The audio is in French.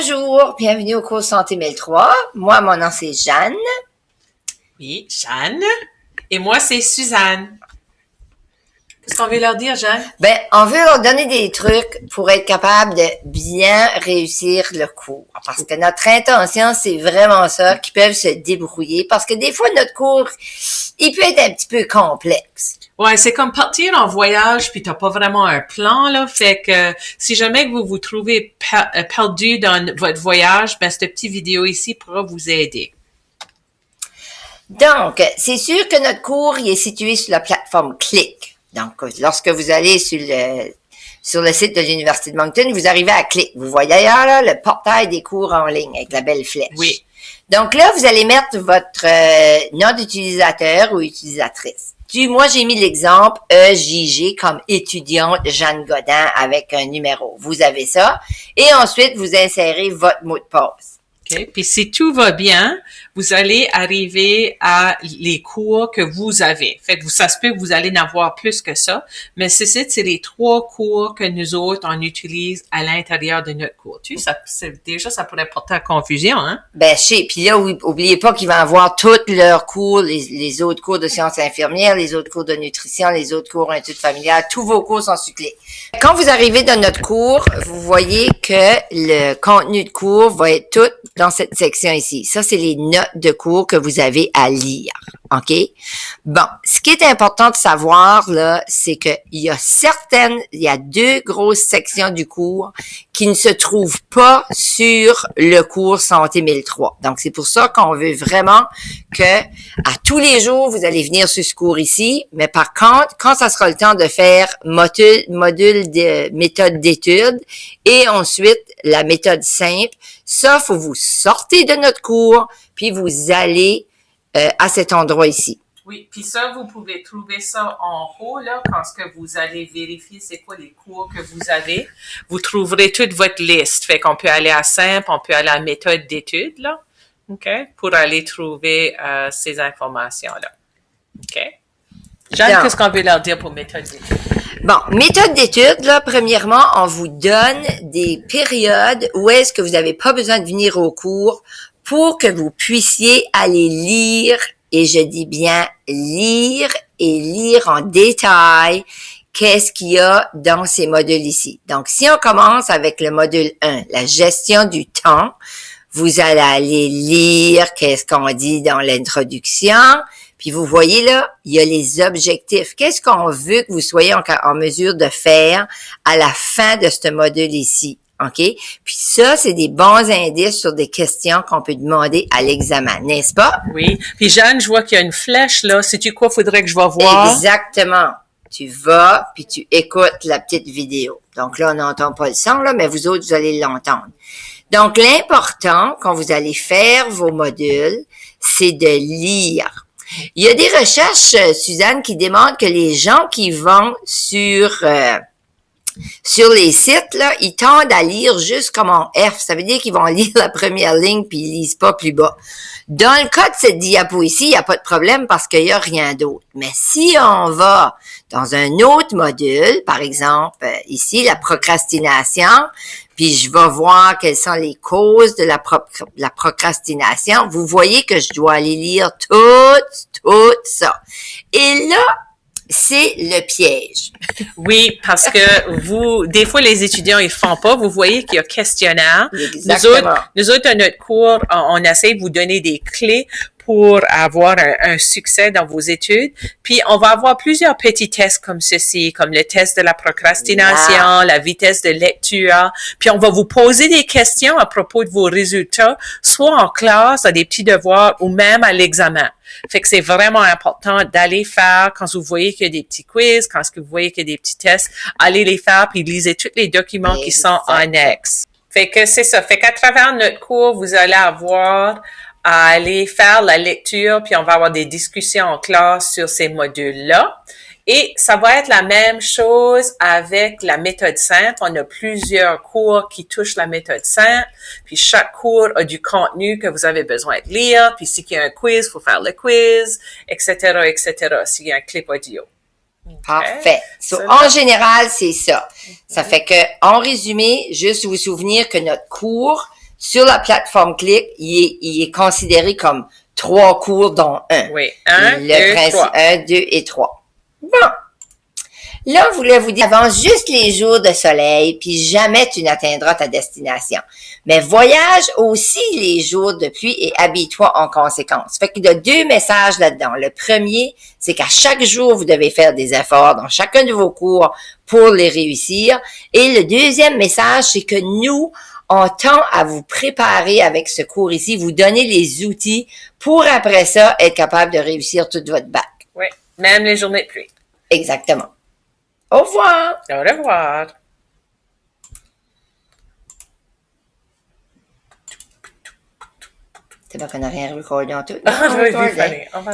Bonjour, bienvenue au cours Santé 1003. Moi, mon nom c'est Jeanne. Oui, Jeanne. Et moi, c'est Suzanne. Qu'est-ce qu'on veut leur dire, Jeanne? Ben, on veut leur donner des trucs pour être capable de bien réussir le cours. Parce que notre intention, c'est vraiment ça, qu'ils peuvent se débrouiller. Parce que des fois, notre cours, il peut être un petit peu complexe. Ouais, c'est comme partir en voyage puis t'as pas vraiment un plan, là. Fait que si jamais vous vous trouvez perdu dans votre voyage, ben, cette petite vidéo ici pourra vous aider. Donc, c'est sûr que notre cours, il est situé sur la plateforme Click. Donc, lorsque vous allez sur le site de l'Université de Moncton, vous arrivez à Click. Vous voyez ailleurs, là, le portail des cours en ligne avec la belle flèche. Oui. Donc là, vous allez mettre votre nom d'utilisateur ou utilisatrice. Moi, j'ai mis l'exemple EJG comme étudiante Jeanne Godin avec un numéro. Vous avez ça. Et ensuite, vous insérez votre mot de passe. Okay. Puis si tout va bien, vous allez arriver à les cours que vous avez. Fait que ça se peut que vous allez en avoir plus que ça, mais c'est les 3 cours que nous autres, on utilise à l'intérieur de notre cours. Déjà, ça pourrait porter à confusion, hein? Ben, je sais. Puis là, oubliez pas qu'ils vont avoir tous leurs cours, les autres cours de sciences infirmières, les autres cours de nutrition, les autres cours en études familiales. Tous vos cours sont sur Click. Quand vous arrivez dans notre cours, vous voyez que le contenu de cours va être tout dans cette section ici. Ça, c'est les notes de cours que vous avez à lire. OK? Bon, ce qui est important de savoir, là, c'est que il y a 2 grosses sections du cours qui ne se trouvent pas sur le cours Santé 1003. Donc, c'est pour ça qu'on veut vraiment que à tous les jours, vous allez venir sur ce cours ici, mais par contre, quand ça sera le temps de faire module de méthode d'étude et ensuite la méthode simple, ça, faut vous sortez de notre cours, puis vous allez à cet endroit ici. Oui, puis ça, vous pouvez trouver ça en haut, là, quand vous allez vérifier c'est quoi les cours que vous avez. Vous trouverez toute votre liste. Fait qu'on peut aller à simple, on peut aller à méthode d'étude, là, OK, pour aller trouver ces informations-là. OK? Jeanne, qu'est-ce qu'on veut leur dire pour méthode d'étude? Bon, méthode d'étude, là, premièrement, on vous donne des périodes où est-ce que vous n'avez pas besoin de venir au cours pour que vous puissiez aller lire, et je dis bien lire et lire en détail qu'est-ce qu'il y a dans ces modules ici. Donc, si on commence avec le module 1, la gestion du temps, vous allez aller lire qu'est-ce qu'on dit dans l'introduction. Puis vous voyez là, il y a les objectifs. Qu'est-ce qu'on veut que vous soyez en mesure de faire à la fin de ce module ici? OK? Puis ça, c'est des bons indices sur des questions qu'on peut demander à l'examen, n'est-ce pas? Oui. Puis Jeanne, je vois qu'il y a une flèche là. Sais-tu quoi faudrait que je vais voir? Exactement. Tu vas, puis tu écoutes la petite vidéo. Donc là, on n'entend pas le son, là, mais vous autres, vous allez l'entendre. Donc, l'important, quand vous allez faire vos modules, c'est de lire. Il y a des recherches, Suzanne, qui démontrent que les gens qui vont sur les sites, là, ils tendent à lire juste comme en F. Ça veut dire qu'ils vont lire la première ligne puis ils lisent pas plus bas. Dans le cas de cette diapo ici, il n'y a pas de problème parce qu'il n'y a rien d'autre. Mais si on va dans un autre module, par exemple, ici, la procrastination, puis je vais voir quelles sont les causes de la procrastination, vous voyez que je dois aller lire tout ça. Et là, c'est le piège. Oui, parce que des fois, les étudiants, ils font pas. Vous voyez qu'il y a questionnaire. Exactement. Nous autres, à notre cours, on essaie de vous donner des clés pour avoir un succès dans vos études. Puis, on va avoir plusieurs petits tests comme ceci, comme le test de la procrastination, la vitesse de lecture. Puis, on va vous poser des questions à propos de vos résultats, soit en classe, à des petits devoirs, ou même à l'examen. Fait que c'est vraiment important d'aller faire, quand vous voyez qu'il y a des petits quiz, quand vous voyez qu'il y a des petits tests, allez les faire puis lisez tous les documents qui sont annexes. Fait que c'est ça. Fait qu'à travers notre cours, vous allez avoir à aller faire la lecture puis on va avoir des discussions en classe sur ces modules-là. Et ça va être la même chose avec la méthode simple. On a plusieurs cours qui touchent la méthode simple. Puis chaque cours a du contenu que vous avez besoin de lire. Puis s'il y a un quiz, il faut faire le quiz, etc., etc. S'il y a un clip audio. Okay. Parfait. So, en général, c'est ça. Ça fait que, en résumé, juste vous souvenir que notre cours sur la plateforme Click, il est considéré comme 3 cours, dont un. Oui. 1, 2, 3. 1, 2 et 3. Bon. Là, je voulais vous dire, avance juste les jours de soleil, puis jamais tu n'atteindras ta destination. Mais voyage aussi les jours de pluie et habille-toi en conséquence. Fait qu'il y a 2 messages là-dedans. Le premier, c'est qu'à chaque jour, vous devez faire des efforts dans chacun de vos cours pour les réussir. Et le deuxième message, c'est que nous, on tend à vous préparer avec ce cours ici, vous donner les outils pour après ça être capable de réussir toute votre bac. Oui, même les journées de pluie. Exactement. Au revoir. Au revoir. C'est pas qu'on n'a rien recordé en tout. On va